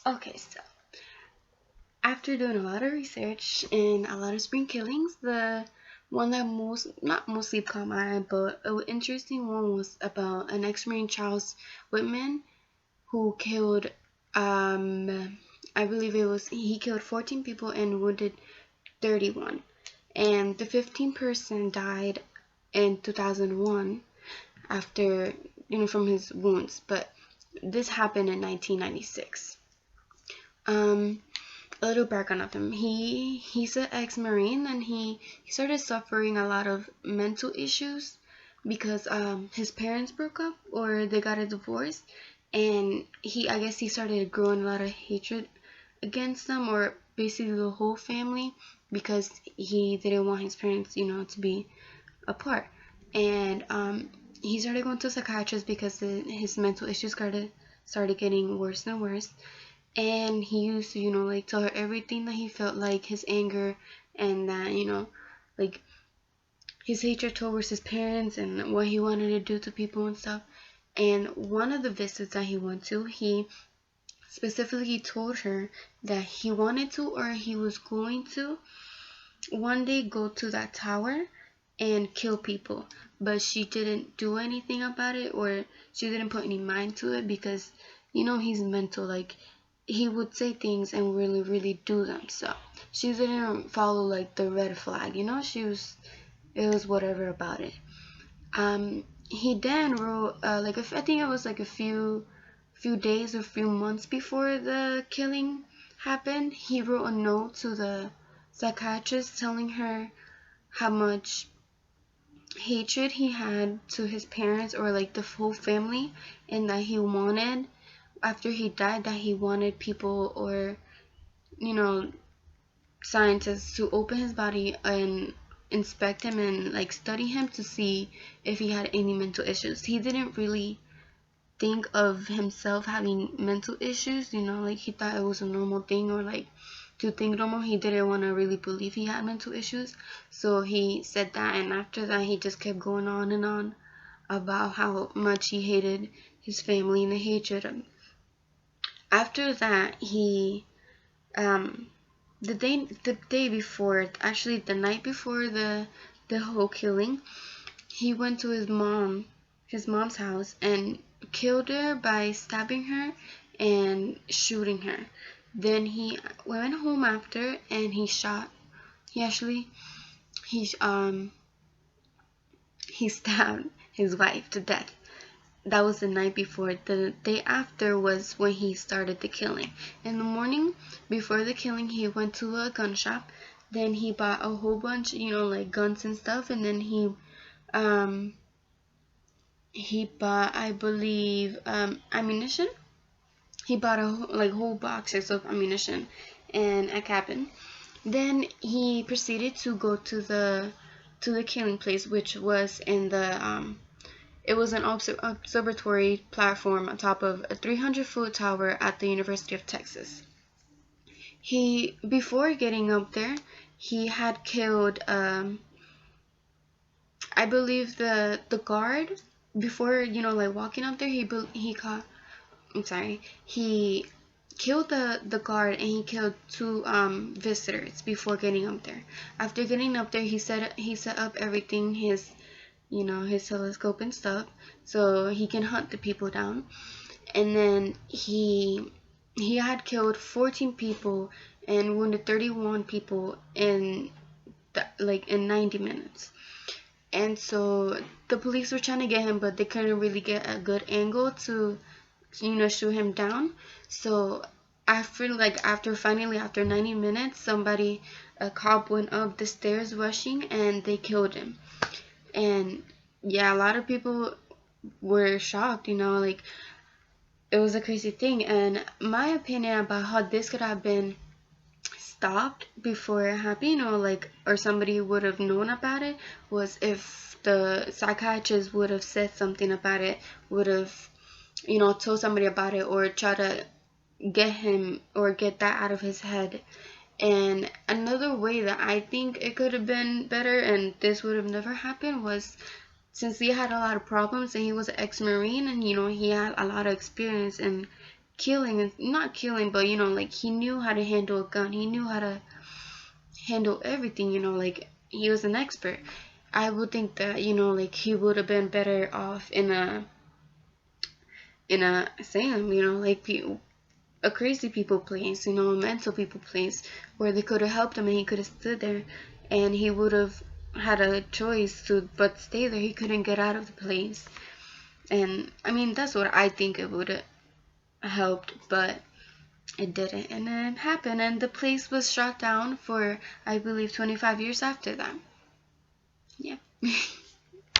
Okay, so after doing a lot of research and a lot of spring killings, the one that not mostly caught my eye, but an interesting one was about an ex-Marine, Charles Whitman, who killed, I believe he killed 14 people and wounded 31. And the 15th person died in 2001 after, from his wounds, but this happened in 1996. Um, a little background of him. He's an ex-Marine, and he started suffering a lot of mental issues because his parents broke up or they got a divorce, and I guess he started growing a lot of hatred against them, or basically the whole family, because he didn't want his parents, to be apart. And he started going to a psychiatrist because his mental issues started getting worse and worse. And he used to, like, tell her everything that he felt, like his anger, and that, like his hatred towards his parents and what he wanted to do to people and stuff. And one of the visits that he went to, he specifically told her that he wanted to, or he was going to one day go to that tower and kill people, but she didn't do anything about it, or she didn't put any mind to it, because he's mental. Like, he would say things and really do them. So she didn't follow, like, the red flag. It was whatever about it. He then wrote, I think it was like a few days or few months before the killing happened. He wrote a note to the psychiatrist telling her how much hatred he had to his parents, or like the whole family, and that he wanted, after he died, that he wanted people, or you know scientists, to open his body and inspect him and, like, study him to see if he had any mental issues. He didn't really think of himself having mental issues, like, he thought it was a normal thing, or like to think normal. He didn't want to really believe he had mental issues, so he said that. And after that, he just kept going on and on about how much he hated his family and the hatred. After that, he the day before, actually the night before the whole killing, he went to his mom's house, and killed her by stabbing her and shooting her. Then he went home after, and he actually he um he stabbed his wife to death. That was the night before. The day after was when he started the killing. In the morning before the killing, he went to a gun shop. Then he bought a whole bunch, like guns and stuff. And then um he bought, I believe, ammunition. He bought whole boxes of ammunition and a cabin. Then he proceeded to go to the killing place, which was in the it was an observatory platform on top of a 300-foot tower at the University of Texas. Before getting up there, he had killed, I believe, the guard. Before, like, walking up there, he caught. I'm sorry. He killed the guard, and he killed two visitors before getting up there. After getting up there, he set up everything, his telescope and stuff, so he can hunt the people down. And then he had killed 14 people and wounded 31 people in 90 minutes. And so the police were trying to get him, but they couldn't really get a good angle to shoot him down. So after 90 minutes, a cop went up the stairs rushing, and they killed him. And yeah, a lot of people were shocked, like, it was a crazy thing. And my opinion about how this could have been stopped before it happened, or somebody would have known about it, was if the psychiatrist would have said something about it, would have, told somebody about it, or try to get him, or get that out of his head. And another way that I think it could have been better, and this would have never happened, was, since he had a lot of problems, and he was an ex-Marine, and he had a lot of experience killing, and not killing, but like he knew how to handle a gun. He knew how to handle everything, like he was an expert. I would think that, like he would have been better off in a asylum, like a crazy people place, a mental people place where they could have helped him and he could have stood there and he would have had a choice to but stay there. He couldn't get out of the place. And I mean, that's what I think it would have helped, but it didn't. And then it happened, and the place was shut down for, I believe, 25 years after that. Yeah.